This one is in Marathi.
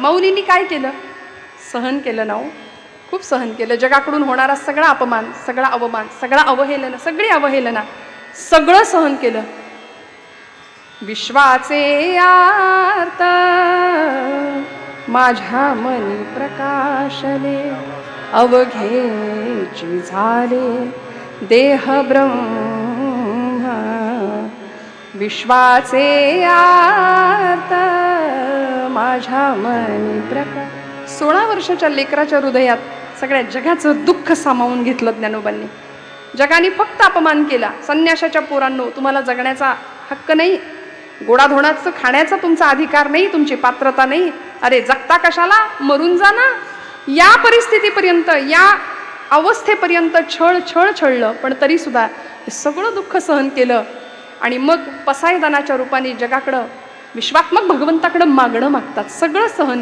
माऊलींनी काय केलं? सहन केलं ना हो, खूप सहन केलं. जगाकडून होणारा सगळा अपमान, सगळा अवमान, सगळा अवहेलना, सगळी अवहेलना, सगळं सहन केलं. विश्वाचे आर्त माझ्या मनी प्रकाशले, अवघेची झाले देह ब्रह्म. विश्वाचे आर्त माझ्या मनी प्रकाश. 16 वर्षाच्या लेकराच्या हृदयात सगळ्या जगाचं दुःख सामावून घेतलं ज्ञानोबांनी. जगाने फक्त अपमान केला. संन्याशाच्या पोरांनो, तुम्हाला जगण्याचा हक्क नाही, गोडाधोडाचं खाण्याचा तुमचा अधिकार नाही, तुमची पात्रता नाही. अरे जगता कशाला, मरून जा ना. या परिस्थितीपर्यंत, या अवस्थेपर्यंत छळलं, पण तरी सुद्धा हे सगळं दुःख सहन केलं. आणि मग पसायदानाच्या रूपाने जगाकडं, विश्वात्मक भगवंताकडं मागणं मागतात. सगळं सहन